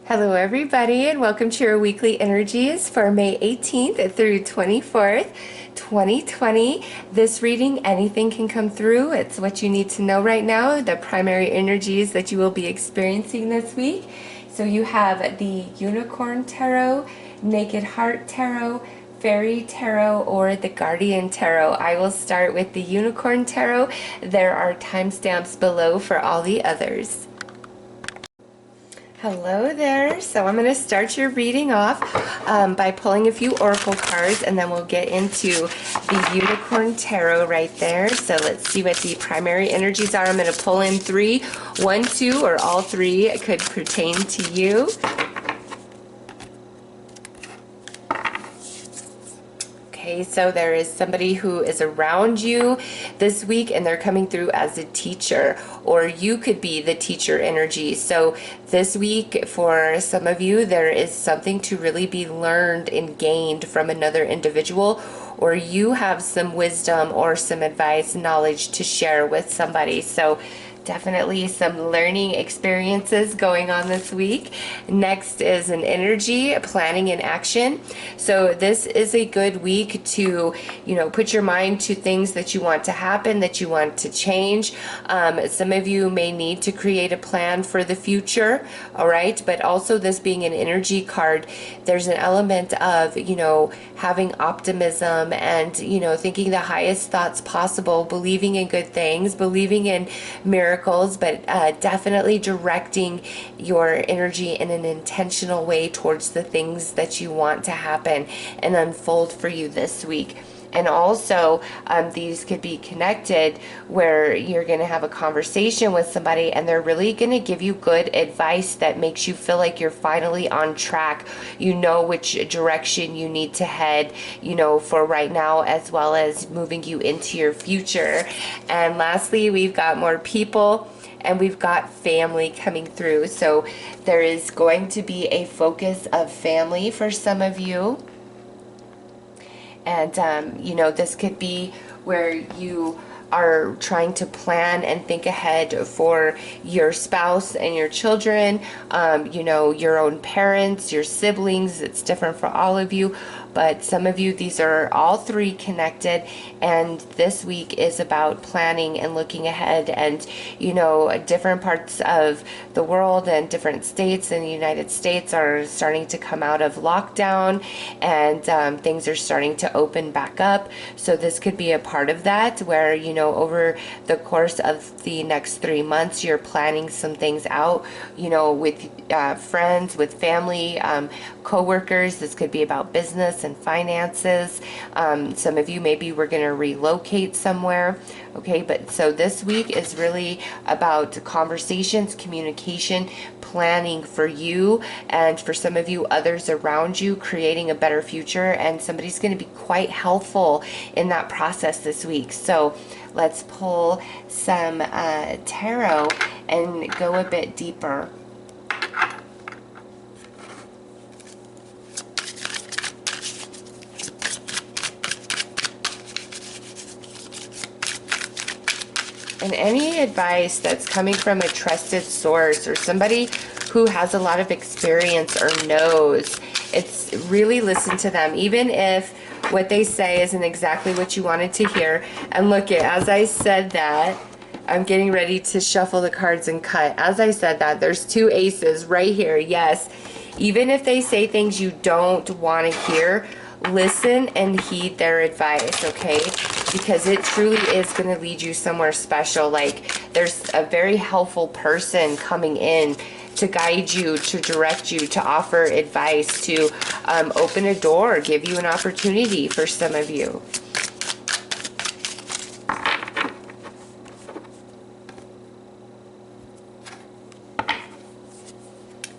Hello, everybody, and welcome to your weekly energies for May 18th through 24th, 2020. This reading, anything can come through. It's what you need to know right now, the primary energies that you will be experiencing this week. So you have the Unicorn Tarot, Naked Heart Tarot, Fairy Tarot, or the Guardian Tarot. I will start with the Unicorn Tarot. There are timestamps below for all the others. Hello there. So I'm going to start your reading off by pulling a few oracle cards, and then we'll get into the Unicorn Tarot right there. So let's see what the primary energies are. I'm going to pull in three. One, two, or all three could pertain to you. Okay, so there is somebody who is around you this week, and they're coming through as a teacher, or you could be the teacher energy. So this week, for some of you, there is something to really be learned and gained from another individual, or you have some wisdom or some advice, knowledge to share with somebody. So definitely some learning experiences going on this week. Next is an energy, planning and action. So this is a good week to, put your mind to things that you want to happen, that you want to change. Some of you may need to create a plan for the future, all right? But also, this being an energy card, there's an element of, having optimism and, thinking the highest thoughts possible, believing in good things, believing in miracles, but definitely directing your energy in an intentional way towards the things that you want to happen and unfold for you this week. And also, these could be connected where you're going to have a conversation with somebody and they're really going to give you good advice that makes you feel like you're finally on track. You know which direction you need to head, for right now, as well as moving you into your future. And lastly, we've got more people. And we've got family coming through. So there is going to be a focus of family for some of you. And, this could be where you are trying to plan and think ahead for your spouse and your children, your own parents, your siblings. It's different for all of you. But some of you, these are all three connected, and this week is about planning and looking ahead. And different parts of the world and different states in the United States are starting to come out of lockdown, and things are starting to open back up. So this could be a part of that, where over the course of the next 3 months, you're planning some things out, with friends, with family, co-workers. This could be about business and finances. Some of you, maybe we're going to relocate somewhere. Okay, but so this week is really about conversations, communication, planning for you, and for some of you, others around you, creating a better future. And somebody's going to be quite helpful in that process this week. So let's pull some tarot and go a bit deeper. And any advice that's coming from a trusted source or somebody who has a lot of experience or knows, it's really listen to them, even if what they say isn't exactly what you wanted to hear. And look, as I said that, I'm getting ready to shuffle the cards and cut. As I said that, there's two aces right here. Yes, even if they say things you don't want to hear, listen and heed their advice, okay? Because it truly is going to lead you somewhere special. Like, there's a very helpful person coming in to guide you, to direct you, to offer advice, to open a door, give you an opportunity for some of you.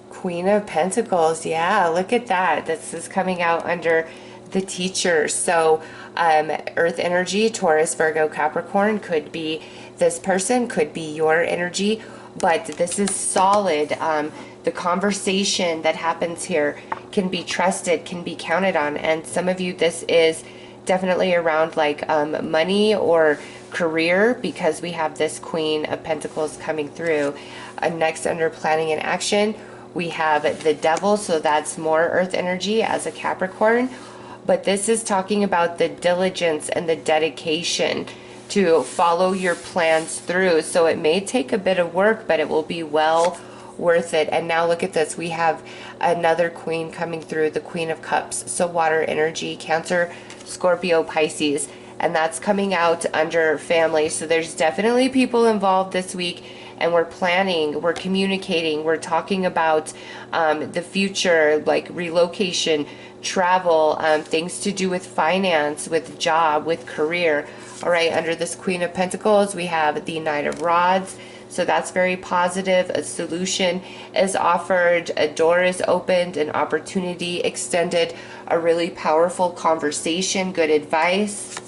Queen of Pentacles, yeah, look at that. This is coming out under the teacher. So earth energy, Taurus, Virgo, Capricorn could be this person, could be your energy, but this is solid. The conversation that happens here can be trusted, can be counted on. And some of you, this is definitely around like money or career, because we have this Queen of Pentacles coming through. Next, under planning and action, We have the devil, so that's more earth energy as a Capricorn. But this is talking about the diligence and the dedication to follow your plans through. So it may take a bit of work, but it will be well worth it. And now look at this. We have another queen coming through, the Queen of Cups. So water energy, Cancer, Scorpio, Pisces. And that's coming out under family. So there's definitely people involved this week. And we're planning, we're communicating, we're talking about the future, like relocation, travel, things to do with finance, with job, with career. All right, under this Queen of Pentacles, we have the Knight of Rods. So that's very positive. A solution is offered, a door is opened, an opportunity extended, a really powerful conversation, good advice.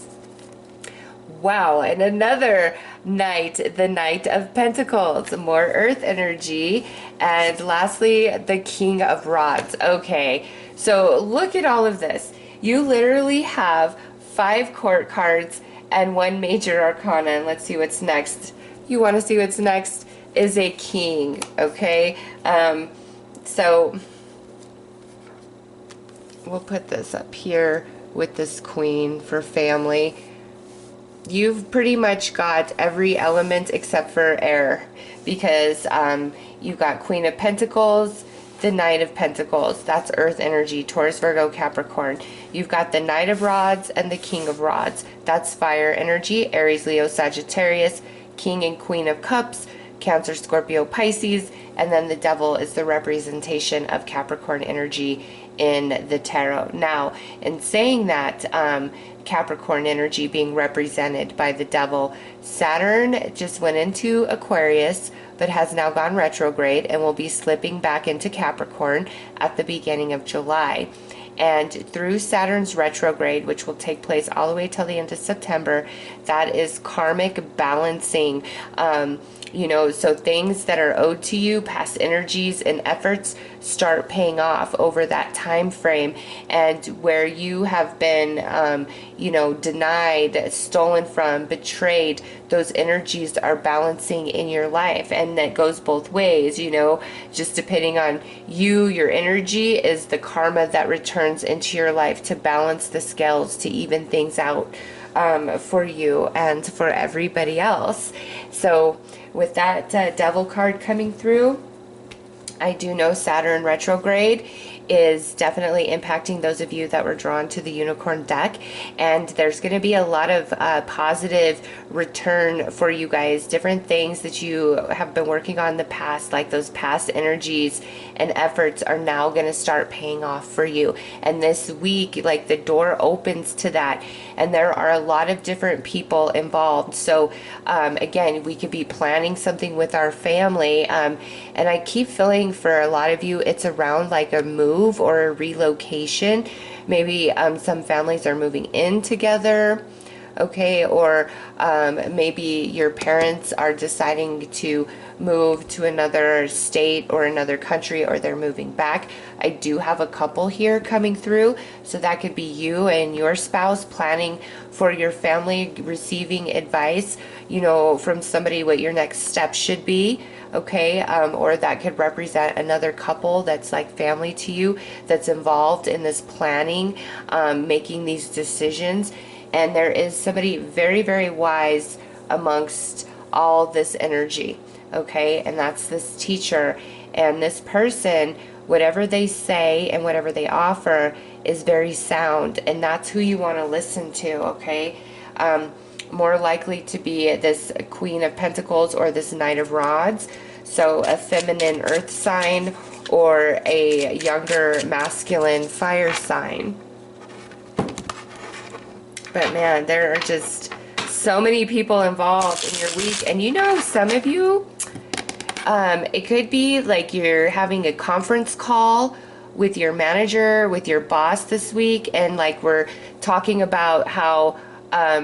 Wow, and another Knight, the Knight of Pentacles, more earth energy. And lastly, the King of Rods. Okay, so look at all of this. You literally have 5 court cards and 1 major arcana. And let's see what's next. You want to see what's next is a king, okay? So we'll put this up here with this queen for family. You've pretty much got every element except for air, because you've got Queen of Pentacles, the Knight of Pentacles. That's earth energy, Taurus, Virgo, Capricorn. You've got the Knight of Rods and the King of Rods. That's fire energy, Aries, Leo, Sagittarius. King and Queen of Cups, Cancer, Scorpio, Pisces. And then the devil is the representation of Capricorn energy in the tarot. Now, in saying that, Capricorn energy being represented by the devil, Saturn just went into Aquarius, but has now gone retrograde and will be slipping back into Capricorn at the beginning of July. And through Saturn's retrograde, which will take place all the way till the end of September, that is karmic balancing. You know, so things that are owed to you, past energies and efforts, start paying off over that time frame. And where you have been, you know, denied, stolen from, betrayed, those energies are balancing in your life. And that goes both ways, you know, just depending on you, your energy is the karma that returns into your life to balance the scales, to even things out for you and for everybody else. So with that devil card coming through, I do know Saturn retrograde is definitely impacting those of you that were drawn to the unicorn deck, and there's going to be a lot of positive return for you guys. Different things that you have been working on in the past, like those past energies and efforts, are now going to start paying off for you. And this week, like, the door opens to that, and there are a lot of different people involved. So again, we could be planning something with our family, and I keep feeling for a lot of you it's around like a move or a relocation. Maybe some families are moving in together, okay, or maybe your parents are deciding to move to another state or another country, or they're moving back. I do have a couple here coming through, so that could be you and your spouse planning for your family, receiving advice, you know, from somebody what your next step should be. Okay, or that could represent another couple that's like family to you, that's involved in this planning, making these decisions. And there is somebody very, very wise amongst all this energy, okay? And that's this teacher. And this person, whatever they say and whatever they offer is very sound. And that's who you want to listen to, okay? More likely to be this Queen of Pentacles or this Knight of Rods. So a feminine earth sign or a younger masculine fire sign. But man, there are just so many people involved in your week. And you know, some of you, it could be like you're having a conference call with your manager, with your boss this week. And like we're talking about how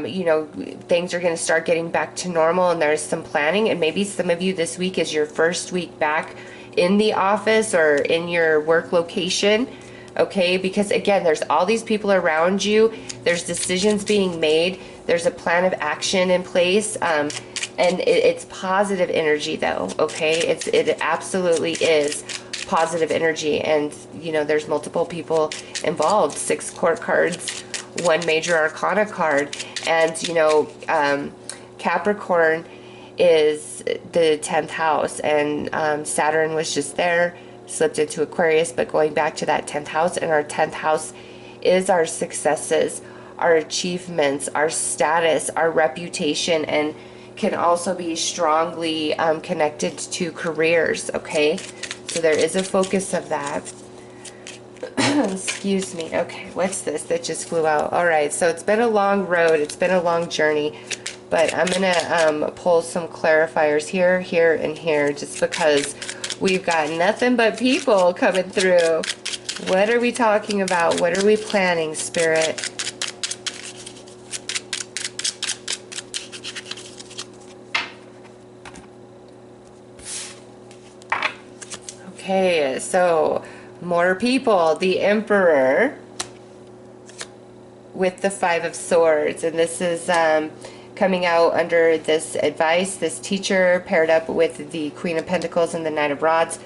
you know, things are going to start getting back to normal, and there's some planning. And maybe some of you this week is your first week back in the office or in your work location, okay? Because again, there's all these people around you, there's decisions being made, there's a plan of action in place, and it's positive energy though, okay? It absolutely is positive energy. And, you know, there's multiple people involved, 6 court cards, 1 major arcana card. And, you know, Capricorn is the 10th house, and Saturn was just there, slipped into Aquarius, but going back to that 10th house, and our 10th house is our successes, our achievements, our status, our reputation, and can also be strongly connected to careers, okay? So there is a focus of that. Excuse me. Okay, what's this that just flew out? All right, so it's been a long road. It's been a long journey, but I'm going to pull some clarifiers here, here, and here, just because we've got nothing but people coming through. What are we talking about? What are we planning, Spirit? Okay, so more people. The Emperor with the 5 of Swords, and this is coming out under this advice, this teacher paired up with the Queen of Pentacles and the Knight of Rods.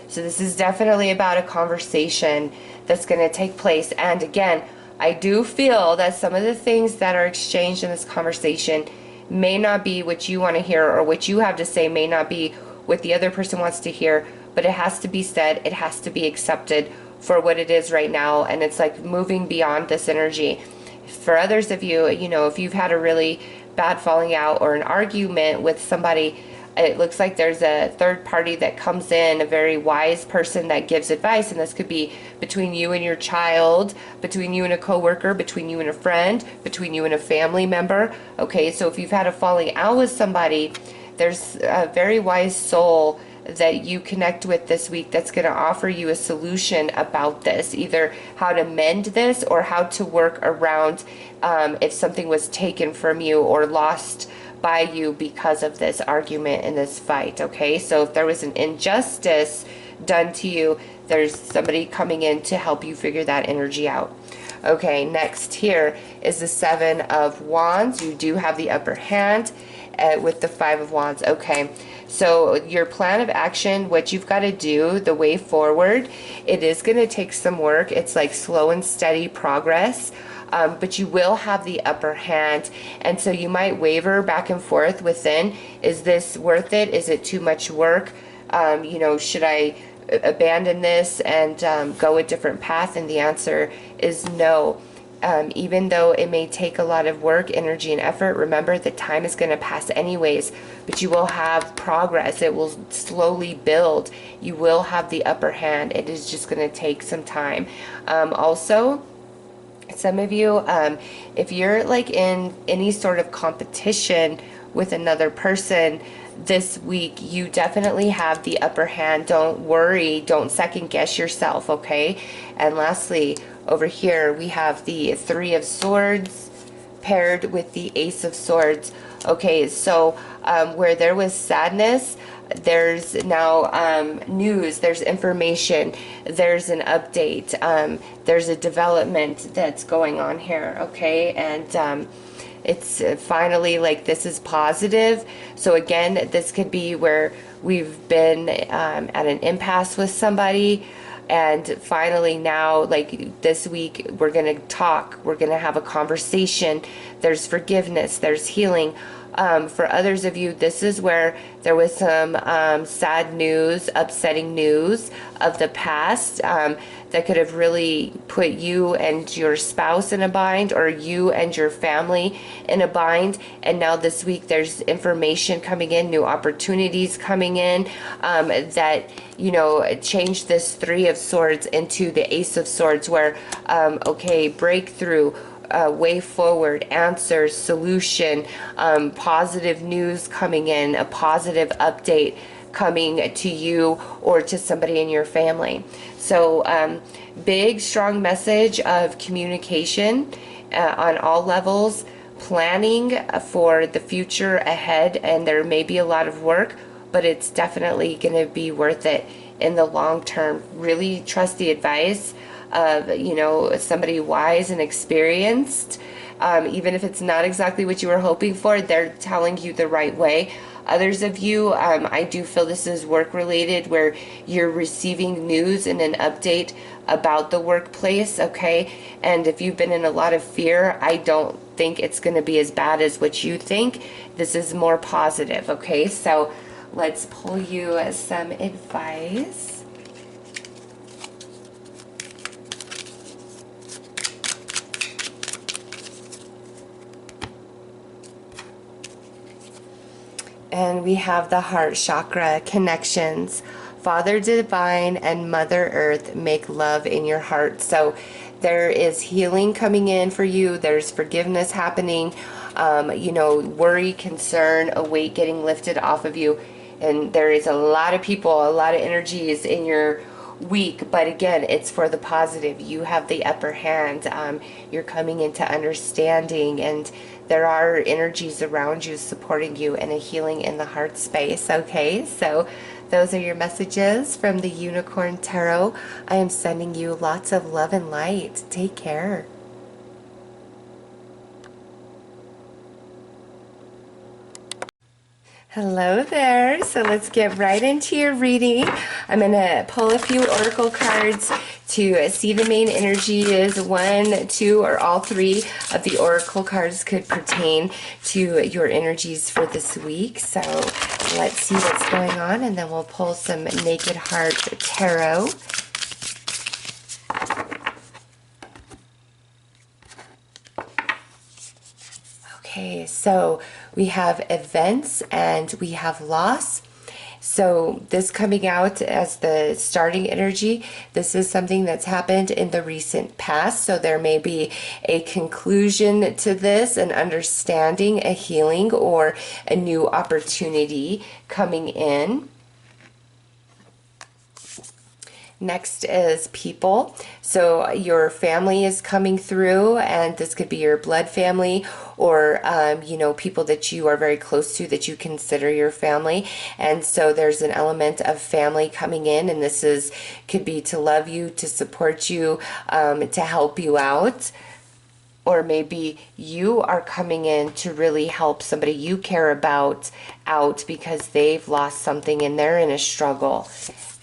So this is definitely about a conversation that's going to take place. And again, I do feel that some of the things that are exchanged in this conversation may not be what you want to hear, or what you have to say may not be what the other person wants to hear, but it has to be said, it has to be accepted for what it is right now. And it's like moving beyond this energy. For others of you, you know, if you've had a really bad falling out or an argument with somebody, it looks like there's a third party that comes in, a very wise person that gives advice. And this could be between you and your child, between you and a coworker, between you and a friend, between you and a family member. Okay, so if you've had a falling out with somebody, there's a very wise soul that you connect with this week that's going to offer you a solution about this, either how to mend this or how to work around if something was taken from you or lost by you because of this argument and this fight. Okay, so if there was an injustice done to you, there's somebody coming in to help you figure that energy out. Okay, next here is the 7 of Wands. You do have the upper hand with the 5 of Wands. Okay, so your plan of action, what you've got to do, the way forward, it is going to take some work. It's like slow and steady progress. But you will have the upper hand, and so you might waver back and forth within. Is this worth it? Is it too much work? You know, should I abandon this and go a different path? And the answer is no. Even though it may take a lot of work, energy, and effort, remember the time is going to pass anyways, but you will have progress. It will slowly build. You will have the upper hand. It is just going to take some time. Also, some of you, if you're like in any sort of competition with another person this week, you definitely have the upper hand. Don't worry. Don't second guess yourself, okay? And lastly, over here, we have the 3 of Swords paired with the Ace of Swords. Okay, so where there was sadness, there's now news, there's information, there's an update, there's a development that's going on here, okay? And it's finally like this is positive. So again, this could be where we've been at an impasse with somebody, and finally now, like this week, we're going to talk, we're going to have a conversation, there's forgiveness, there's healing. For others of you, this is where there was some sad news, upsetting news of the past that could have really put you and your spouse in a bind, or you and your family in a bind. And now this week there's information coming in, new opportunities coming in that, you know, change this 3 of Swords into the Ace of Swords, where, okay, breakthrough, way forward, answers, solution, positive news coming in, a positive update coming to you or to somebody in your family. So big, strong message of communication on all levels, planning for the future ahead, and there may be a lot of work, but it's definitely going to be worth it in the long term. Really trust the advice of, you know, somebody wise and experienced. Even if it's not exactly what you were hoping for, they're telling you the right way. Others of you, I do feel this is work related, where you're receiving news and an update about the workplace, okay? And if you've been in a lot of fear, I don't think it's going to be as bad as what you think. This is more positive, okay? So let's pull you some advice. And we have the heart chakra connections. Father Divine and Mother Earth make love in your heart. So there is healing coming in for you. There's forgiveness happening. You know, worry, concern, a weight getting lifted off of you. And there is a lot of people, a lot of energies in your week, but again, it's for the positive. You have the upper hand. You're coming into understanding, and there are energies around you supporting you, and a healing in the heart space. Okay, so those are your messages from the Unicorn Tarot. I am sending you lots of love and light. Take care. Hello there. So let's get right into your reading. I'm going to pull a few oracle cards to see the main energy is. 1, 2, or all 3 of the oracle cards could pertain to your energies for this week. So let's see what's going on, and then we'll pull some Naked Heart Tarot. Okay, so we have events and we have loss. So this coming out as the starting energy, this is something that's happened in the recent past. So there may be a conclusion to this, an understanding, a healing, or a new opportunity coming in. Next is people. So your family is coming through, and this could be your blood family, or you know, people that you are very close to that you consider your family. And so there's an element of family coming in, and this is could be to love you, to support you, to help you out. Or maybe you are coming in to really help somebody you care about out because they've lost something and they're in a struggle.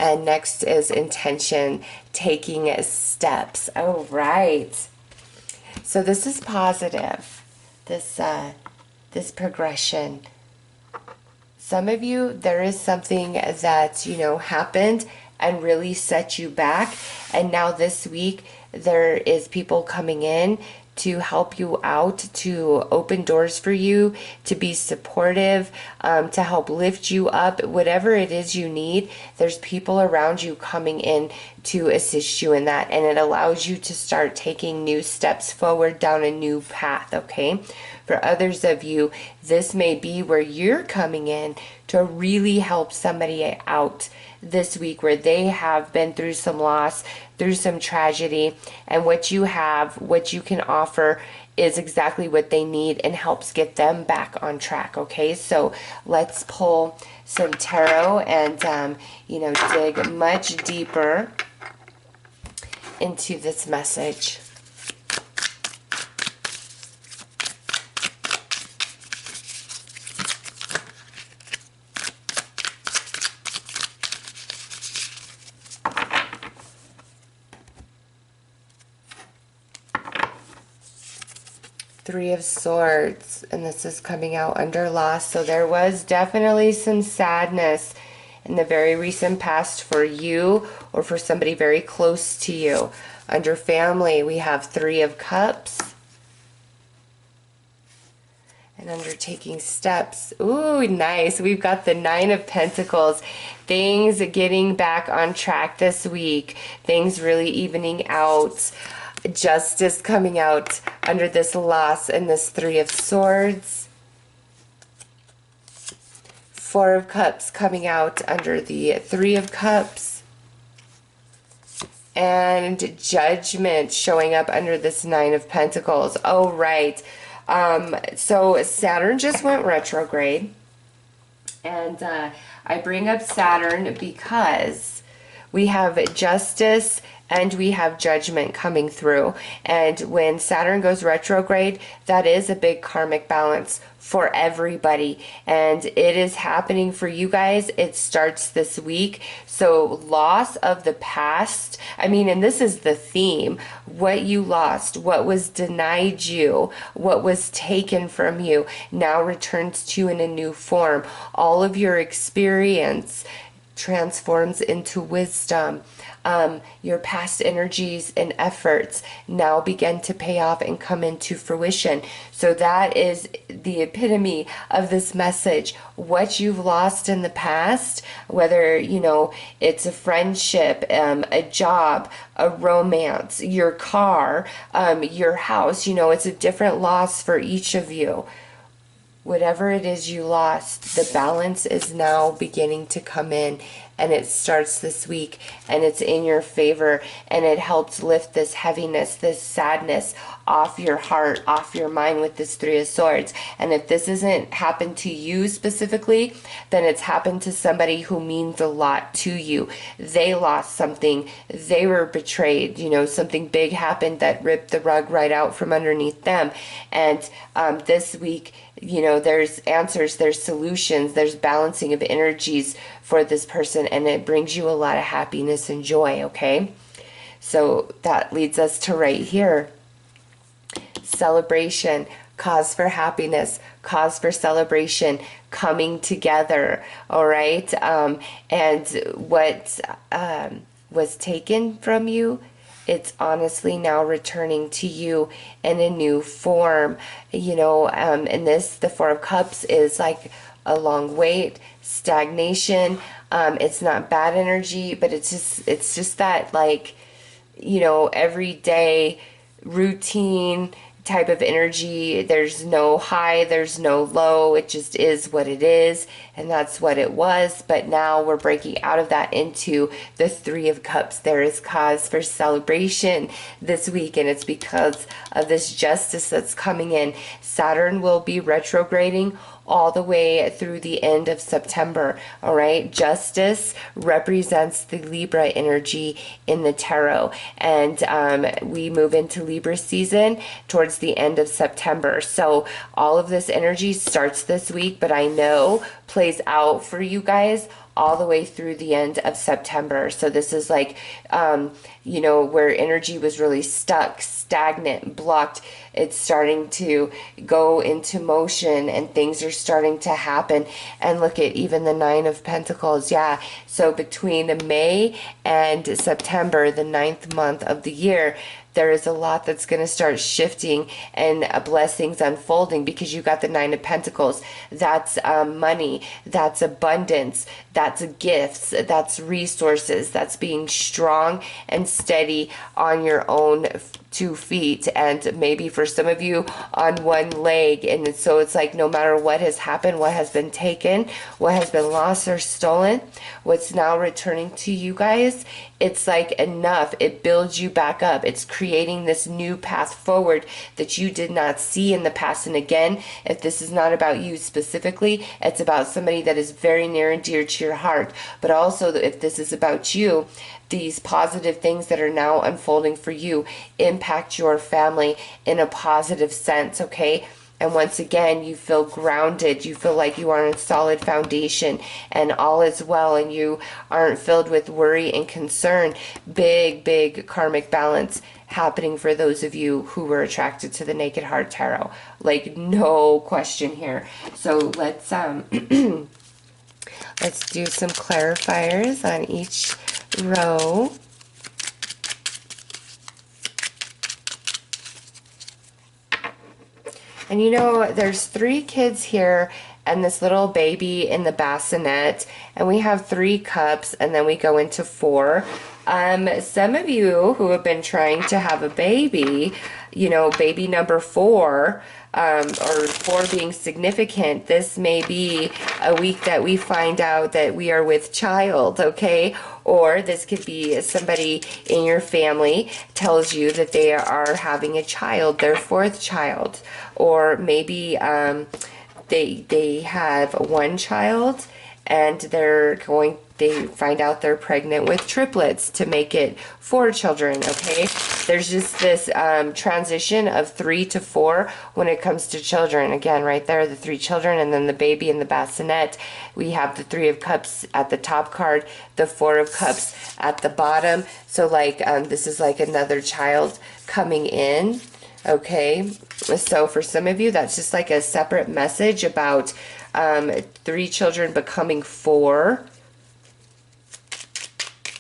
And next is intention, taking steps. Oh, right. So this is positive, this progression. Some of you, there is something that, you know, happened and really set you back. And now this week, there is people coming in to help you out, to open doors for you, to be supportive, to help lift you up. Whatever it is you need, there's people around you coming in to assist you in that. And it allows you to start taking new steps forward down a new path, okay? For others of you, this may be where you're coming in to really help somebody out this week where they have been through some loss, through some tragedy, and what you have, what you can offer is exactly what they need and helps get them back on track, okay? So let's pull some tarot and, you know, dig much deeper into this message. Three of Swords, and this is coming out under loss. So there was definitely some sadness in the very recent past for you or for somebody very close to you. Under family, we have Three of Cups. And under taking steps, ooh, nice. We've got the Nine of Pentacles. Things getting back on track this week. Things really evening out. Justice coming out under this loss and this Three of Swords. Four of Cups coming out under the Three of Cups. And Judgment showing up under this Nine of Pentacles. Oh, right. So Saturn just went retrograde. And I bring up Saturn because we have justice and we have judgment coming through. And when Saturn goes retrograde, that is a big karmic balance for everybody, and it is happening for you guys. It starts this week. So loss of the past, I mean, and this is the theme: what you lost, what was denied you, what was taken from you, now returns to you in a new form. All of your experience transforms into wisdom. Your past energies and efforts now begin to pay off and come into fruition. So that is the epitome of this message. What you've lost in the past, whether, you know, it's a friendship, a job, a romance, your car, your house, you know, it's a different loss for each of you. Whatever it is you lost, the balance is now beginning to come in, and it starts this week, and it's in your favor, and it helps lift this heaviness, this sadness off your heart, off your mind with this Three of Swords. And if this isn't happened to you specifically, then it's happened to somebody who means a lot to you. They lost something, they were betrayed, you know, something big happened that ripped the rug right out from underneath them. And this week, you know, there's answers, there's solutions, there's balancing of energies for this person, and it brings you a lot of happiness and joy, okay? So that leads us to right here. Celebration, cause for happiness, cause for celebration, coming together, all right? And what was taken from you, it's honestly now returning to you in a new form, you know. And this, the Four of Cups, is like a long wait, stagnation. It's not bad energy, but it's just that, like, you know, everyday routine type of energy. There's no high, there's no low. It just is what it is, and that's what it was. But now we're breaking out of that into the Three of Cups. There is cause for celebration this week, and it's because of this justice that's coming in. Saturn will be retrograding all the way through the end of September, all right? Justice represents the Libra energy in the tarot, and we move into Libra season towards the end of September. So all of this energy starts this week, but I know plays out for you guys all the way through the end of September. So this is like, you know, where energy was really stuck, stagnant, blocked. It's starting to go into motion, and things are starting to happen. And look at even the Nine of Pentacles. Yeah. So between May and September, the 9th month of the year, there is a lot that's going to start shifting and blessings unfolding, because you got the Nine of Pentacles. That's money, that's abundance, that's gifts, that's resources, that's being strong and steady on your own 2 feet, and maybe for some of you on 1 leg. And so it's like, no matter what has happened, what has been taken, what has been lost or stolen, what's now returning to you guys, it's like enough. It builds you back up. It's creating this new path forward that you did not see in the past. And again, if this is not about you specifically, it's about somebody that is very near and dear to your heart. But also, if this is about you, these positive things that are now unfolding for you impact your family in a positive sense, okay? And once again, you feel grounded. You feel like you are on a solid foundation, and all is well, and you aren't filled with worry and concern. Big, big karmic balance happening for those of you who were attracted to the Naked Heart Tarot. Like, no question here. So let's let's do some clarifiers on each row. And you know, there's 3 kids here and this little baby in the bassinet, and we have 3 cups, and then we go into 4. Some of you who have been trying to have a baby, you know, baby number 4, or 4 being significant, this may be a week that we find out that we are with child, okay? Or this could be somebody in your family tells you that they are having a child, their 4th child. Or maybe they have 1 child and they're going they find out they're pregnant with triplets to make it 4 children, okay? There's just this transition of 3 to 4 when it comes to children. Again, right there, the 3 children, and then the baby and the bassinet. We have the 3 of Cups at the top card, the 4 of Cups at the bottom. So like this is like another child coming in, okay? So for some of you, that's just like a separate message about 3 children becoming 4.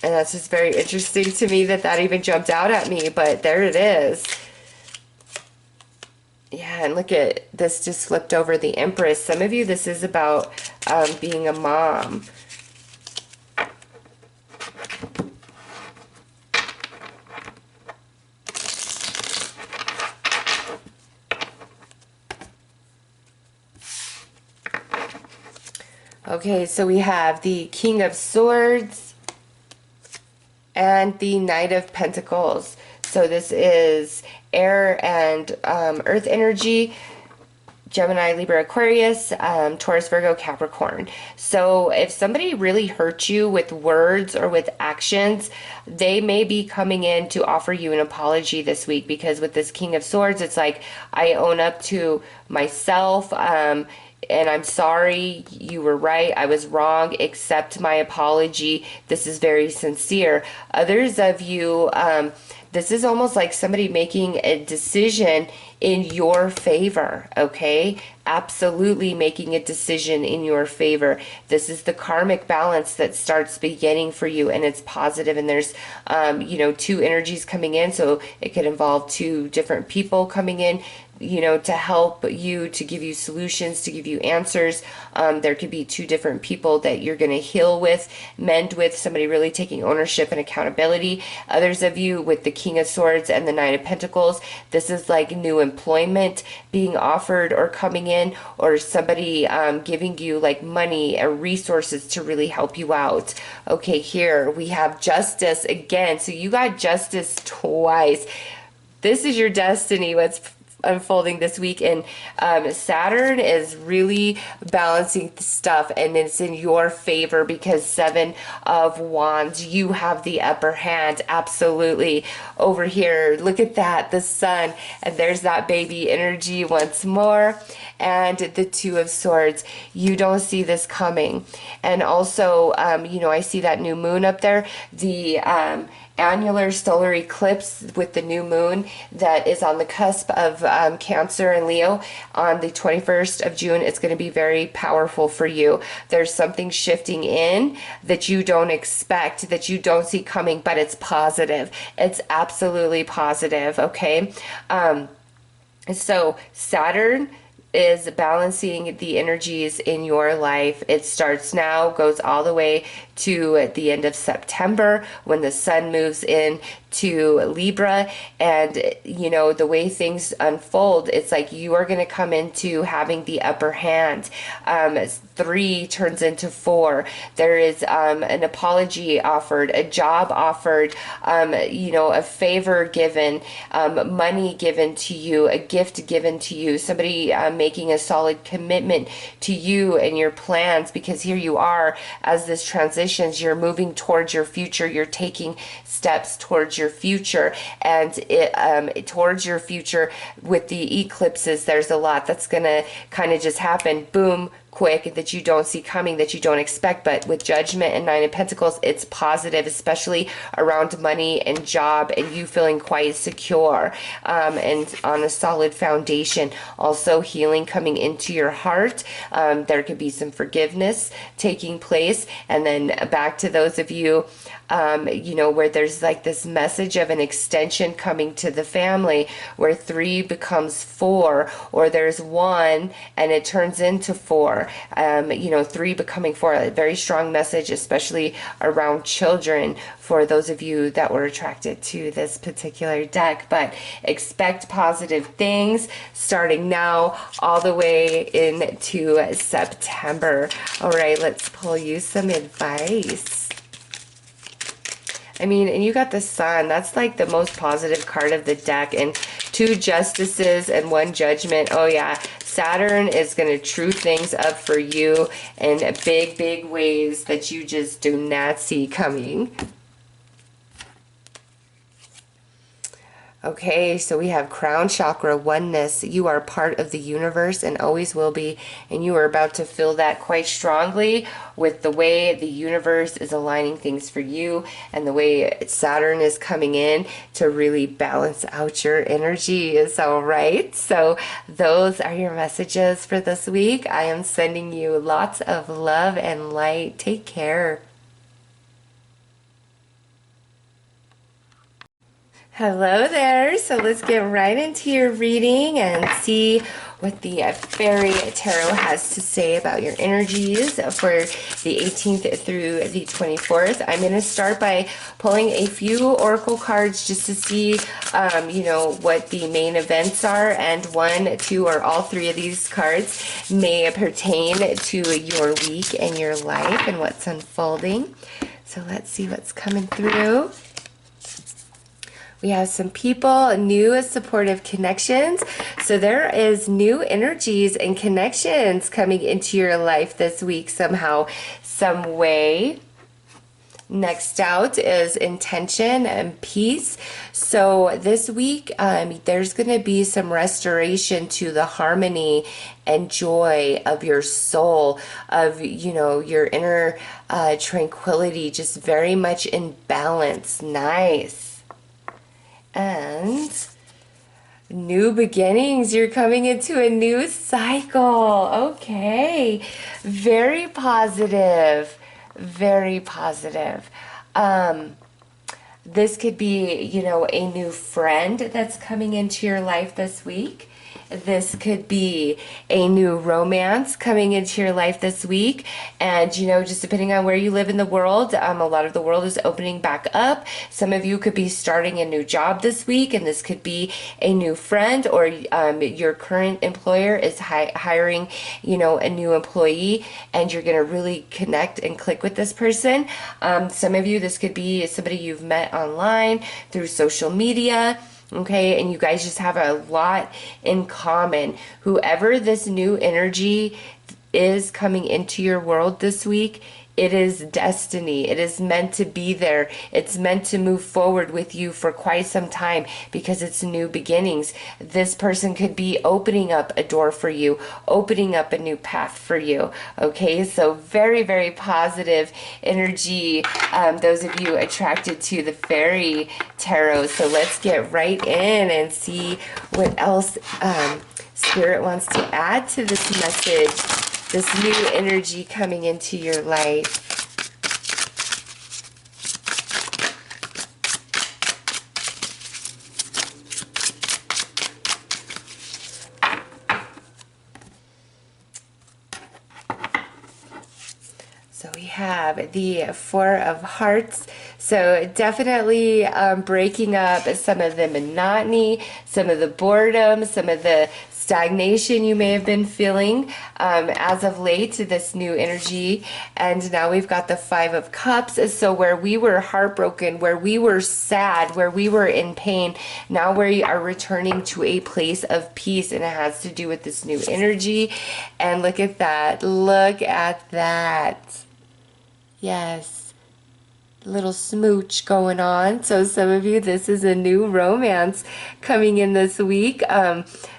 And that's just very interesting to me that even jumped out at me, but there it is. Yeah, and look at this, just flipped over the Empress. Some of you, this is about being a mom. Okay, so we have the King of Swords and the Knight of Pentacles. So this is air and earth energy, Gemini, Libra, Aquarius, Taurus, Virgo, Capricorn. So if somebody really hurt you with words or with actions, they may be coming in to offer you an apology this week, because with this King of Swords, it's like, I own up to myself, and I'm sorry, you were right, I was wrong, accept my apology, this is very sincere. Others of you, this is almost like somebody making a decision in your favor, okay? Absolutely making a decision in your favor. This is the karmic balance that starts beginning for you, and it's positive, and there's, you know, 2 energies coming in, so it could involve 2 different people coming in, you know, to help you, to give you solutions, to give you answers. There could be 2 different people that you're going to heal with, mend with, somebody really taking ownership and accountability. Others of you with the King of Swords and the Knight of Pentacles, this is like new employment being offered or coming in, or somebody giving you like money or resources to really help you out. Okay, here we have Justice again. So you got Justice twice. This is your destiny. What's unfolding this week, and Saturn is really balancing stuff, and it's in your favor because 7 of Wands, you have the upper hand. Absolutely. Over here, look at that, the Sun, and there's that baby energy once more, and the 2 of Swords. You don't see this coming. And also, you know, I see that new moon up there, the annular solar eclipse with the new moon that is on the cusp of Cancer and Leo on the 21st of June. It's going to be very powerful for you. There's something shifting in that you don't expect, that you don't see coming, but it's positive. It's absolutely positive, okay? So Saturn is balancing the energies in your life. It starts now, goes all the way to the end of September when the Sun moves in to Libra. And you know, the way things unfold, it's like you are going to come into having the upper hand. 3 turns into 4. There is an apology offered, a job offered, you know, a favor given, money given to you, a gift given to you, somebody making a solid commitment to you and your plans, because here you are, as this transitions, you're moving towards your future, you're taking steps towards your future, and towards your future with the eclipses, there's a lot that's gonna kind of just happen, boom, quick, that you don't see coming, that you don't expect. But with Judgment and 9 of Pentacles, it's positive, especially around money and job and you feeling quite secure and on a solid foundation. Also healing coming into your heart. There could be some forgiveness taking place. And then back to those of you you know, where there's like this message of an extension coming to the family, where 3 becomes 4, or there's 1 and it turns into 4. You know, 3 becoming 4, a very strong message, especially around children, for those of you that were attracted to this particular deck. But expect positive things starting now all the way into September. All right, let's pull you some advice. I mean, and you got the Sun. That's like the most positive card of the deck. And 2 justices and 1 judgment. Oh yeah, Saturn is going to true things up for you in big, big ways that you just do not see coming. Okay, so we have crown chakra, oneness. You are part of the universe and always will be, and you are about to feel that quite strongly with the way the universe is aligning things for you and the way Saturn is coming in to really balance out your energy. Is all right. So those are your messages for this week. I am sending you lots of love and light. Take care. Hello there. So let's get right into your reading and see what the Fairy Tarot has to say about your energies for the 18th through the 24th. I'm going to start by pulling a few oracle cards just to see, you know, what the main events are. And 1, 2, or all 3 of these cards may pertain to your week and your life and what's unfolding. So let's see what's coming through. We have some people, new supportive connections. So there is new energies and connections coming into your life this week somehow, some way. Next out is intention and peace. So this week, there's going to be some restoration to the harmony and joy of your soul, of, you know, your inner tranquility, just very much in balance. Nice. And new beginnings. You're coming into a new cycle. Okay. Very positive. Very positive. This could be, you know, a new friend that's coming into your life this week. This could be a new romance coming into your life this week. And, you know, just depending on where you live in the world, a lot of the world is opening back up. Some of you could be starting a new job this week, and this could be a new friend, or your current employer is hiring, you know, a new employee, and you're going to really connect and click with this person. Some of you, this could be somebody you've met online through social media. Okay, and you guys just have a lot in common. Whoever this new energy is coming into your world this week, it is destiny. It is meant to be there. It's meant to move forward with you for quite some time because it's new beginnings. This person could be opening up a door for you, opening up a new path for you. Okay, so very, very positive energy. Those of you attracted to the Fairy Tarot. So let's get right in and see what else Spirit wants to add to this message. This new energy coming into your life. So we have the 4 of Hearts. So definitely breaking up some of the monotony, some of the boredom, some of the stagnation you may have been feeling as of late, this new energy. And now we've got the 5 of Cups. So where we were heartbroken, where we were sad, where we were in pain, now we are returning to a place of peace, and it has to do with this new energy. And look at that. Look at that. Yes. Little smooch going on. So some of you, this is a new romance coming in this week.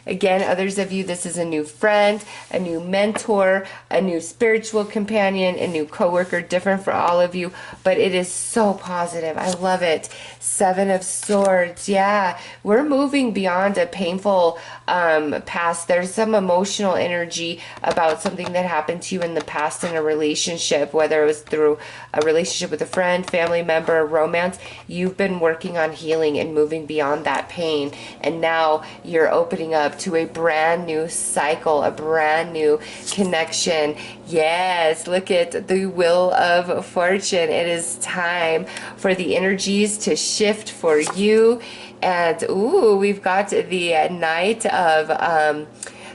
Again, others of you, this is a new friend, a new mentor, a new spiritual companion, a new coworker, different for all of you, but it is so positive. I love it. 7 of Swords. Yeah, we're moving beyond a painful past. There's some emotional energy about something that happened to you in the past in a relationship, whether it was through a relationship with a friend, family member, romance. You've been working on healing and moving beyond that pain, and now you're opening up to a brand new cycle, a brand new connection. Yes, look at the Wheel of Fortune. It is time for the energies to shift for you. And ooh, we've got the Knight of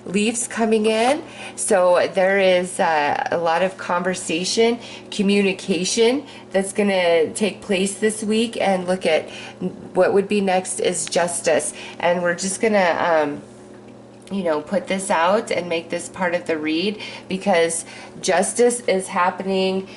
leaves coming in. So there is a lot of conversation, communication that's going to take place this week. And look at what would be next is justice. And we're just going to put this out and make this part of the read, because justice is happening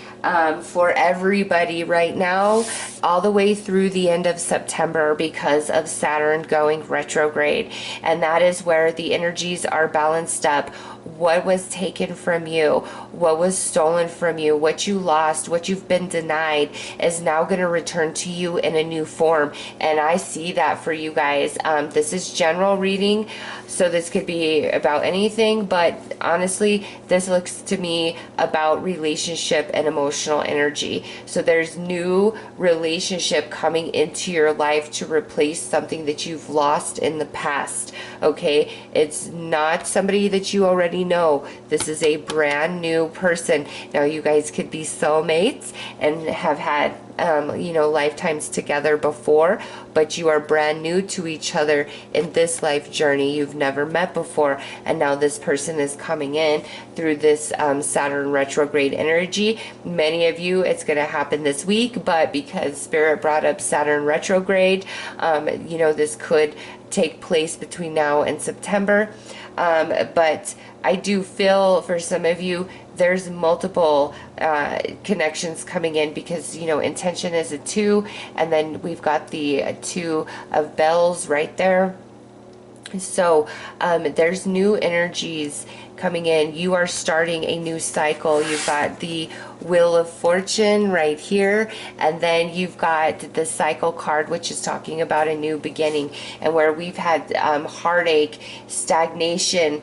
for everybody right now, all the way through the end of September, because of Saturn going retrograde. And that is where the energies are balanced up. What was taken from you, what was stolen from you, what you lost, what you've been denied is now going to return to you in a new form. And I see that for you guys. This is general reading, so this could be about anything, but honestly, this looks to me about relationship and emotional energy. So there's new relationship coming into your life to replace something that you've lost in the past. Okay, it's not somebody that you already know. This is a brand new person. Now, you guys could be soulmates and have had lifetimes together before, but you are brand new to each other in this life journey. You've never met before, and now this person is coming in through this Saturn retrograde energy. Many of you, it's going to happen this week, but because Spirit brought up Saturn retrograde, this could take place between now and September. But I do feel for some of you, there's multiple connections coming in, because intention is a 2, and then we've got the 2 of bells right there. So there's new energies coming in. You are starting a new cycle. You've got the Wheel of Fortune right here, and then you've got the cycle card, which is talking about a new beginning, and where we've had heartache, stagnation,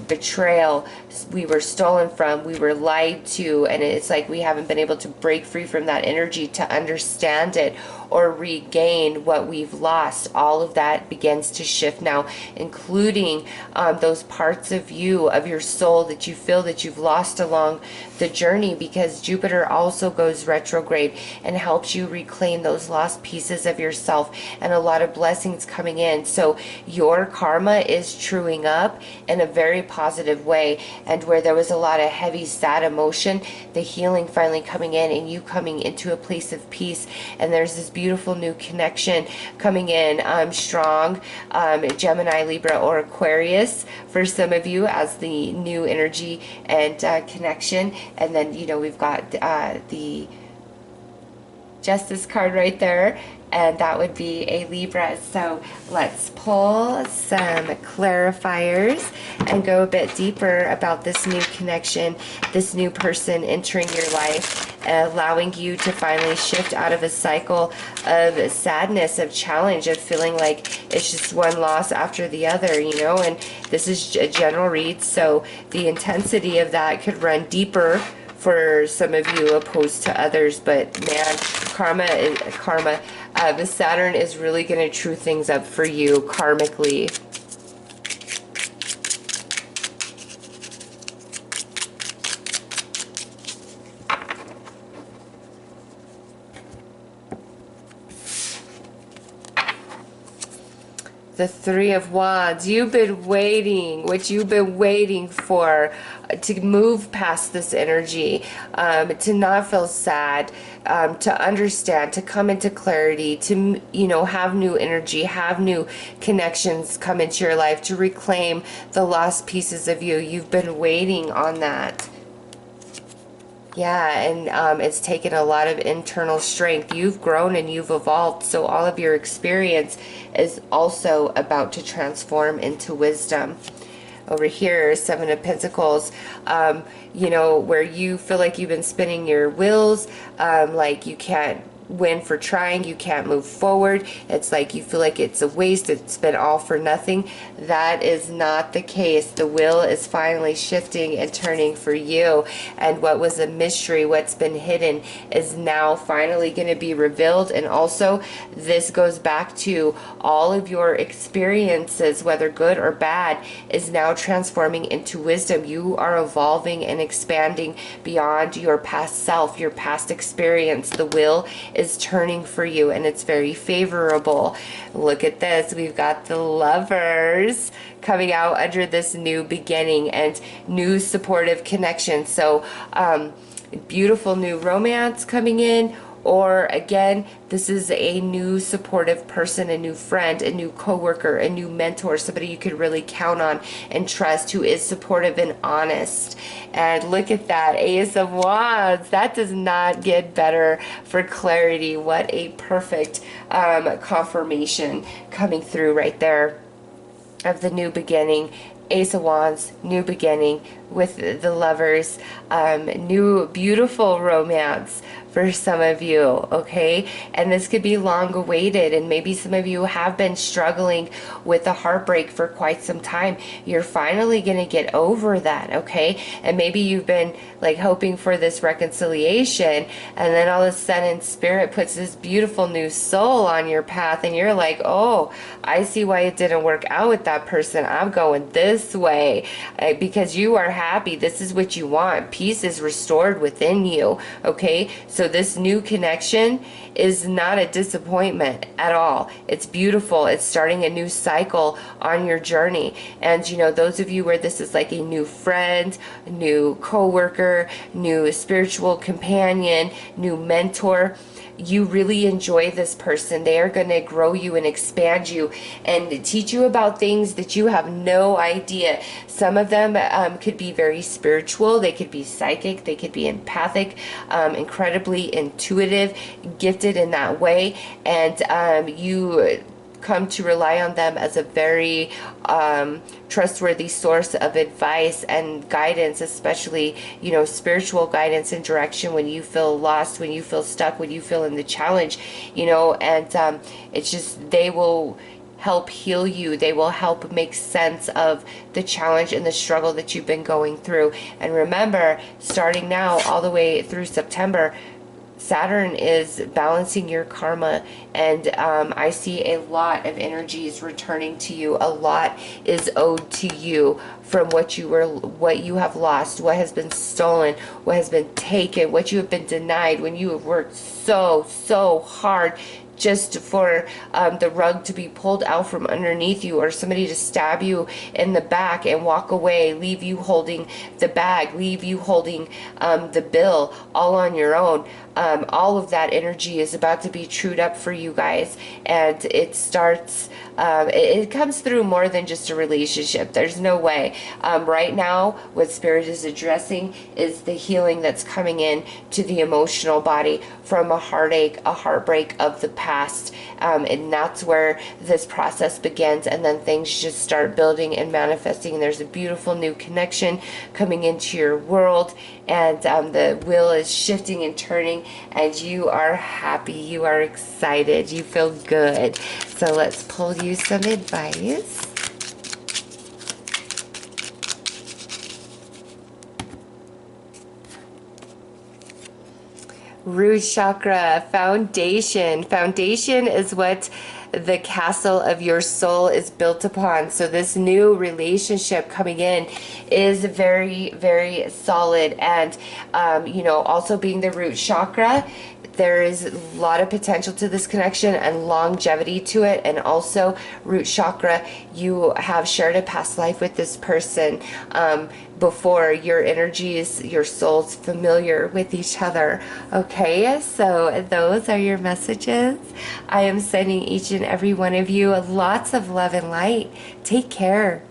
betrayal, we were stolen from, we were lied to, and it's like we haven't been able to break free from that energy to understand it or regain what we've lost. All of that begins to shift now, including those parts of you, of your soul, that you feel that you've lost along the journey, because Jupiter also goes retrograde and helps you reclaim those lost pieces of yourself, and a lot of blessings coming in. So your karma is truing up in a very positive way, and where there was a lot of heavy, sad emotion, the healing finally coming in, and you coming into a place of peace. And there's this beautiful new connection coming in, strong, Gemini, Libra, or Aquarius for some of you as the new energy and connection. And then we've got the Justice card right there, and that would be a Libra. So let's pull some clarifiers and go a bit deeper about this new connection, this new person entering your life, allowing you to finally shift out of a cycle of sadness, of challenge, of feeling like it's just one loss after the other, and this is a general read, so the intensity of that could run deeper for some of you opposed to others. But man, the Saturn is really going to true things up for you karmically. The Three of Wands. You've been waiting, what you've been waiting for, to move past this energy, to not feel sad, to understand, to come into clarity, to, have new energy, have new connections come into your life, to reclaim the lost pieces of you. You've been waiting on that. Yeah, and it's taken a lot of internal strength. You've grown and you've evolved, so all of your experience is also about to transform into wisdom. Over here, Seven of Pentacles, where you feel like you've been spinning your wheels, like you can't win for trying, you can't move forward, it's like you feel like it's a waste, it's been all for nothing. That is not the case. The wheel is finally shifting and turning for you, and what was a mystery, what's been hidden, is now finally going to be revealed. And also, this goes back to all of your experiences, whether good or bad, is now transforming into wisdom. You are evolving and expanding beyond your past self, your past experience. The wheel is turning for you, and it's very favorable. Look at this. We've got the Lovers coming out under this new beginning and new supportive connection. So, beautiful new romance coming in. Or again, this is a new supportive person, a new friend, a new coworker, a new mentor, somebody you could really count on and trust, who is supportive and honest. And look at that, Ace of Wands. That does not get better for clarity. What a perfect confirmation coming through right there of the new beginning. Ace of Wands, new beginning with the Lovers, new beautiful romance for some of you, okay? And this could be long awaited, and maybe some of you have been struggling with the heartbreak for quite some time. You're finally gonna get over that, okay? And maybe you've been like hoping for this reconciliation, and then all of a sudden Spirit puts this beautiful new soul on your path, and you're like, oh, I see why it didn't work out with that person. I'm going this way because you are happy. This is what you want. Peace is restored within you, okay? So this new connection is not a disappointment at all. It's beautiful. It's starting a new cycle on your journey. And you know, those of you where this is like a new friend, new coworker, new spiritual companion, new mentor, you really enjoy this person. They are going to grow you and expand you and teach you about things that you have no idea. Some of them could be very spiritual. They could be psychic. They could be empathic, incredibly intuitive, gifted in that way. And you come to rely on them as a very trustworthy source of advice and guidance, especially, you know, spiritual guidance and direction when you feel lost, when you feel stuck, when you feel in the challenge, you know. And it's just, they will help heal you. They will help make sense of the challenge and the struggle that you've been going through. And remember, starting now all the way through September, Saturn is balancing your karma, and I see a lot of energies returning to you. A lot is owed to you from what you have lost, what has been stolen, what has been taken, what you have been denied when you have worked so hard just for the rug to be pulled out from underneath you, or somebody to stab you in the back and walk away, leave you holding the bag, leave you holding the bill all on your own. All of that energy is about to be trued up for you guys, and it starts, it comes through more than just a relationship. There's no way. Right now, what Spirit is addressing is the healing that's coming in to the emotional body from a heartache, a heartbreak of the past. And that's where this process begins, and then things just start building and manifesting. There's a beautiful new connection coming into your world, and the wheel is shifting and turning, and you are happy, you are excited, you feel good. So let's pull you some advice. Root chakra, foundation. Foundation is what the castle of your soul is built upon. So this new relationship coming in is very, very solid. And, you know, also being the root chakra, there is a lot of potential to this connection and longevity to it. And also root chakra, you have shared a past life with this person before. Your energies, your souls familiar with each other. Okay, so those are your messages. I am sending each and every one of you lots of love and light. Take care.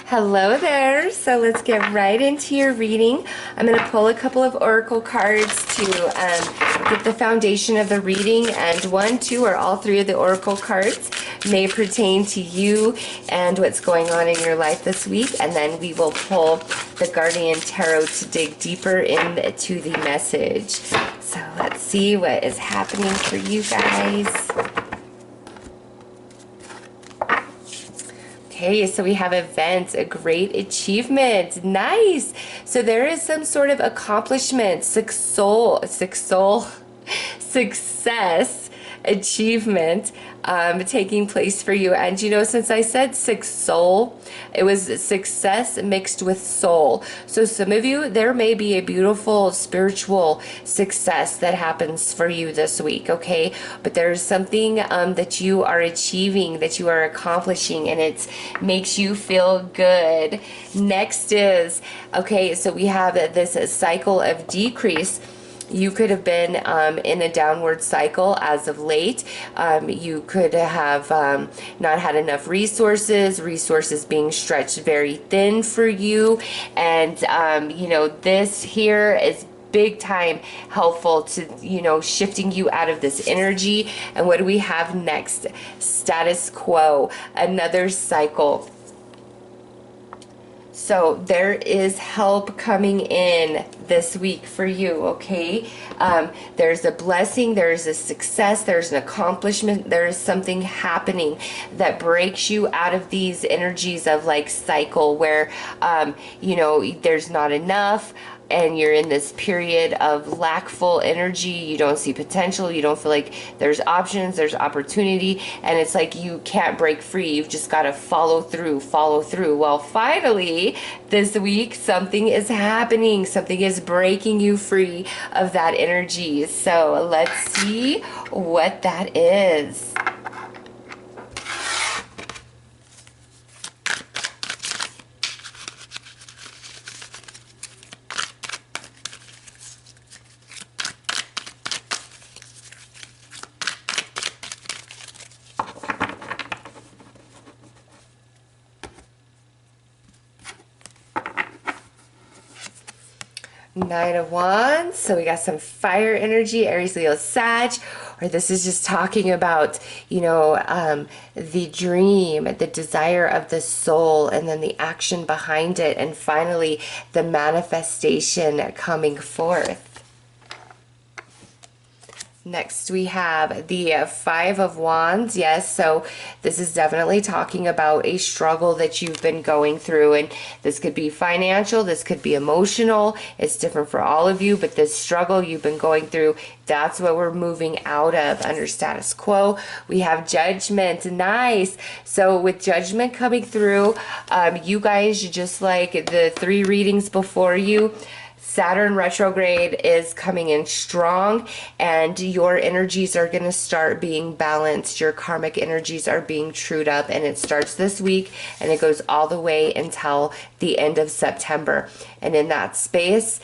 Hello there. So let's get right into your reading. I'm going to pull a couple of oracle cards to get the foundation of the reading, and 1, 2, or all 3 of the oracle cards may pertain to you and what's going on in your life this week. And then we will pull the Guardian Tarot to dig deeper into the message. So let's see what is happening for you guys. Okay, so we have events, a great achievement. Nice. So there is some sort of accomplishment, success achievement taking place for you. And since I said six soul, it was success mixed with soul. So some of you, there may be a beautiful spiritual success that happens for you this week, okay? But there's something that you are achieving, that you are accomplishing, and it makes you feel good. Next is, okay, so we have this cycle of decrease. You could have been in a downward cycle as of late. You could have not had enough resources being stretched very thin for you. And, this here is big time helpful to, shifting you out of this energy. And what do we have next? Status quo, another cycle. So there is help coming in this week for you, okay? There's a blessing, there's a success, there's an accomplishment, there is something happening that breaks you out of these energies of like cycle where, there's not enough, and you're in this period of lackful energy. You don't see potential. You don't feel like there's options, there's opportunity, and it's like you can't break free. You've just got to follow through. Well, finally, this week, something is happening. Something is breaking you free of that energy. So let's see what that is. Nine of Wands. So we got some fire energy, Aries, Leo, Sag. Or this is just talking about, the dream, the desire of the soul, and then the action behind it. And finally, the manifestation coming forth. Next, we have the Five of Wands. Yes, so this is definitely talking about a struggle that you've been going through. And this could be financial, this could be emotional. It's different for all of you, but this struggle you've been going through, that's what we're moving out of under status quo. We have Judgment. Nice. So with Judgment coming through, you guys, just like the 3 readings before you, Saturn retrograde is coming in strong, and your energies are going to start being balanced. Your karmic energies are being trued up, and it starts this week and it goes all the way until the end of September. And in that space,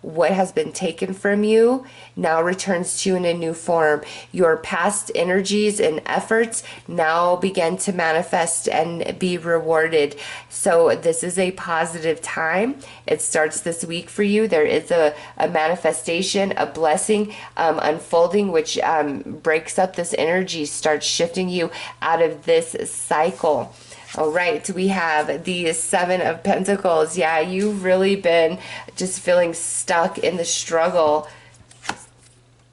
what has been taken from you now returns to you in a new form. Your past energies and efforts now begin to manifest and be rewarded. So this is a positive time. It starts this week for you. There is a manifestation, a blessing unfolding, which breaks up this energy, starts shifting you out of this cycle. All right, we have the Seven of Pentacles. Yeah, you've really been just feeling stuck in the struggle.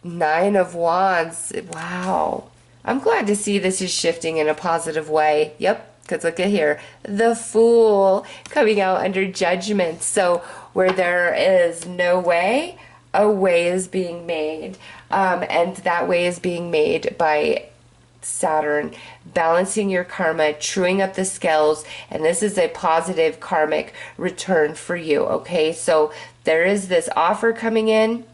Nine of Wands. Wow. I'm glad to see this is shifting in a positive way. Yep, because look at here. The Fool coming out under Judgment. So where there is no way, a way is being made. And that way is being made by Saturn, balancing your karma, truing up the scales, and this is a positive karmic return for you, okay? So there is this offer coming in.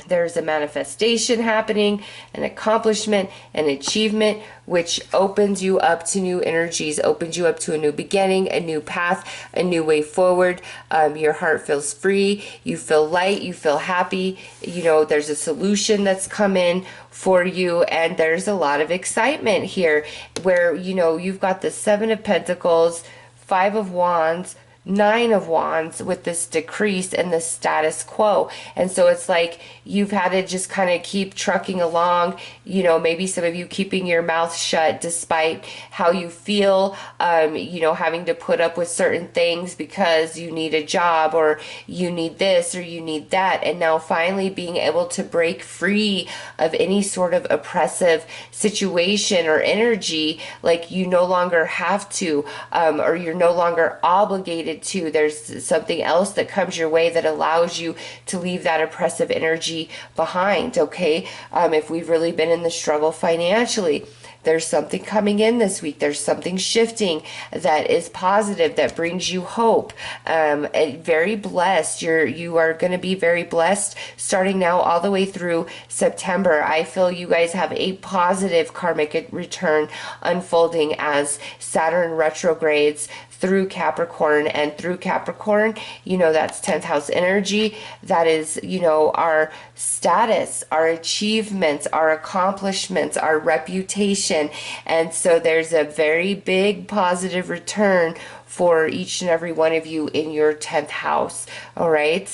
There's a manifestation happening, an accomplishment, an achievement, which opens you up to new energies, opens you up to a new beginning, a new path, a new way forward. Your heart feels free, you feel light, you feel happy. There's a solution that's come in for you, and there's a lot of excitement here where, you've got the Seven of Pentacles, Five of Wands, Nine of Wands with this decrease and the status quo. And so it's like you've had to just kind of keep trucking along, maybe some of you keeping your mouth shut despite how you feel, having to put up with certain things because you need a job or you need this or you need that. And now finally being able to break free of any sort of oppressive situation or energy, like you no longer have to, or you're no longer obligated related to. There's something else that comes your way that allows you to leave that oppressive energy behind, okay? If we've really been in the struggle financially, there's something coming in this week. There's something shifting that is positive, that brings you hope. And very blessed. You are going to be very blessed starting now all the way through September. I feel you guys have a positive karmic return unfolding as Saturn retrogrades through Capricorn, and through Capricorn, that's 10th house energy. That is, our status, our achievements, our accomplishments, our reputation. And so there's a very big positive return for each and every one of you in your 10th house. All right.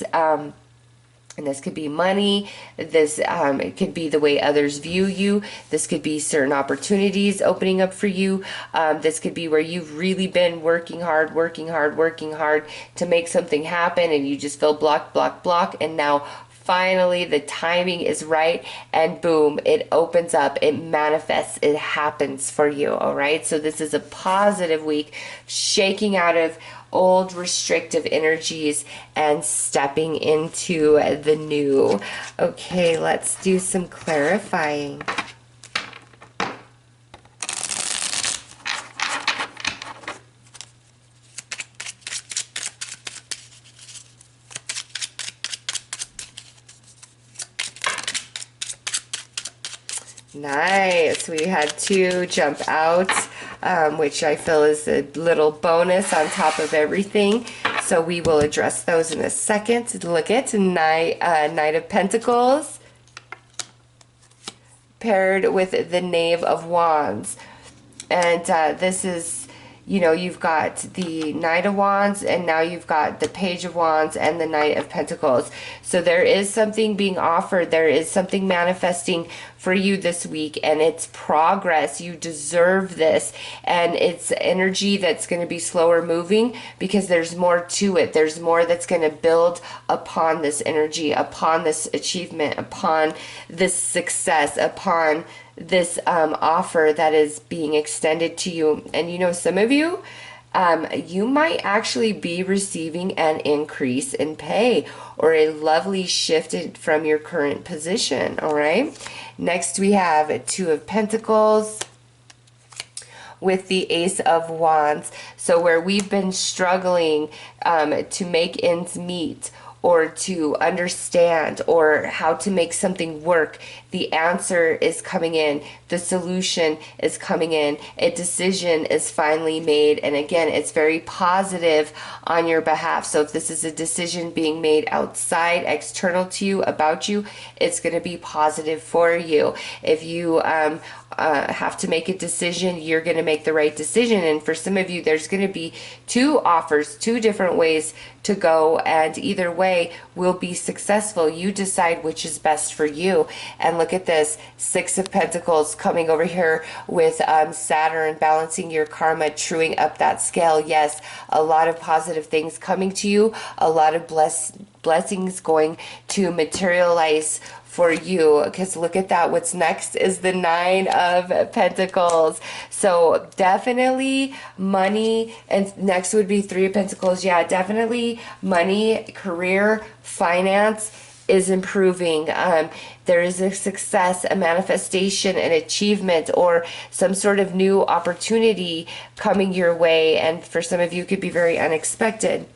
And this could be money. This it could be the way others view you. This could be certain opportunities opening up for you. This could be where you've really been working hard to make something happen, and you just feel block. And now finally the timing is right, and boom, it opens up, it manifests, it happens for you. All right. So this is a positive week, shaking out of old restrictive energies and stepping into the new. Okay, let's do some clarifying. Nice. We had 2 jump out, which I feel is a little bonus on top of everything. So we will address those in a second. Look at Knight of Pentacles paired with the Knave of Wands. And this is, you've got the Knight of Wands, and now you've got the Page of Wands and the Knight of Pentacles. So there is something being offered. There is something manifesting for you this week, and it's progress. You deserve this, and it's energy that's going to be slower moving because there's more to it. There's more that's going to build upon this energy, upon this achievement, upon this success, upon this offer that is being extended to you. And some of you, you might actually be receiving an increase in pay or a lovely shift from your current position. All right. Next, we have 2 of Pentacles with the Ace of Wands. So where we've been struggling to make ends meet, or to understand, or how to make something work, the answer is coming in. The solution is coming in. A decision is finally made. And again, it's very positive on your behalf. So if this is a decision being made outside, external to you, about you, it's going to be positive for you. If you have to make a decision, you're going to make the right decision. And for some of you, there's going to be 2 offers, 2 different ways to go, and either way will be successful. You decide which is best for you. And look at this, 6 of Pentacles coming over here with Saturn balancing your karma, truing up that scale. Yes, a lot of positive things coming to you, a lot of blessings going to materialize for you, because look at that. What's next is the 9 of Pentacles. So definitely money, and next would be 3 of Pentacles. Yeah, definitely money, career, finance is improving. There is a success, a manifestation, an achievement, or some sort of new opportunity coming your way. And for some of you, it could be very unexpected,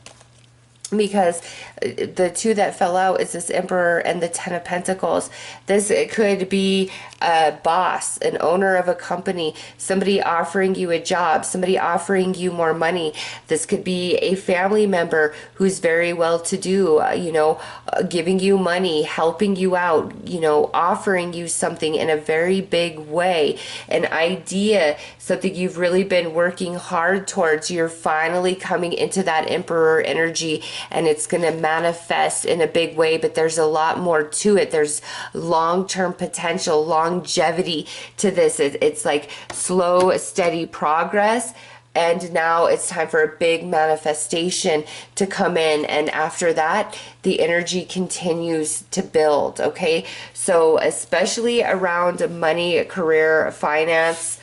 because the 2 that fell out is this Emperor and the 10 of Pentacles. This could be a boss, an owner of a company, somebody offering you a job, somebody offering you more money. This could be a family member who's very well to do, giving you money, helping you out, offering you something in a very big way, an idea, something you've really been working hard towards. You're finally coming into that Emperor energy, and it's going to manifest in a big way, but there's a lot more to it. There's long-term potential, longevity to this. It's like slow, steady progress. And now it's time for a big manifestation to come in. And after that, the energy continues to build. Okay. So especially around money, career, finance,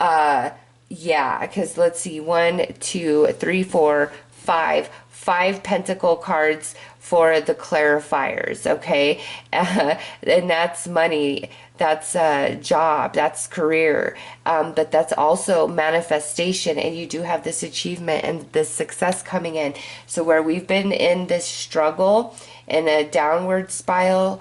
yeah, because let's see, 1, 2, 3, 4, five pentacle cards for the clarifiers, okay? And that's money, that's a job, that's career, but that's also manifestation, and you do have this achievement and this success coming in. So where we've been in this struggle, in a downward spiral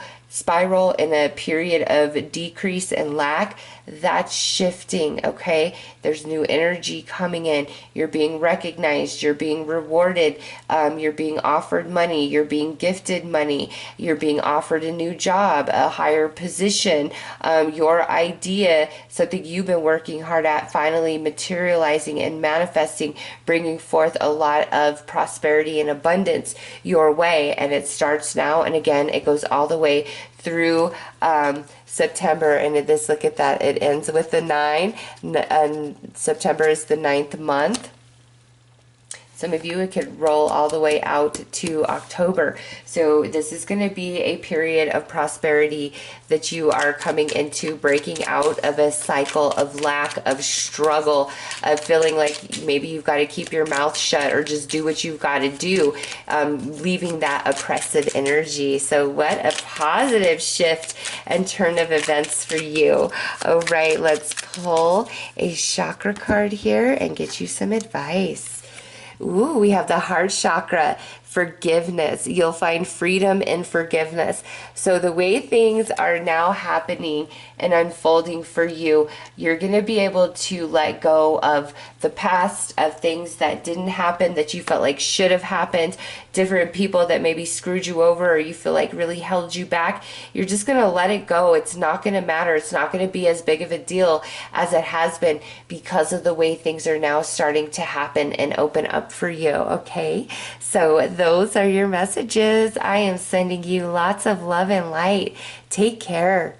in a period of decrease and lack, that's shifting, okay? There's new energy coming in. You're being recognized. You're being rewarded. You're being offered money. You're being gifted money. You're being offered a new job, a higher position. Your idea, something you've been working hard at, finally materializing and manifesting, bringing forth a lot of prosperity and abundance your way. And it starts now. And again, it goes all the way through September, and this, look at that, it ends with the 9, and September is the 9th month. Some of you, it could roll all the way out to October. So this is going to be a period of prosperity that you are coming into, breaking out of a cycle of lack, of struggle, of feeling like maybe you've got to keep your mouth shut or just do what you've got to do, leaving that oppressive energy. So what a positive shift and turn of events for you. All right, let's pull a chakra card here and get you some advice. Ooh, we have the heart chakra, forgiveness. You'll find freedom in forgiveness. So the way things are now happening and unfolding for you, you're going to be able to let go of the past, of things that didn't happen that you felt like should have happened, different people that maybe screwed you over or you feel like really held you back. You're just going to let it go. It's not going to matter. It's not going to be as big of a deal as it has been because of the way things are now starting to happen and open up for you, okay? So those are your messages. I am sending you lots of love and light. Take care.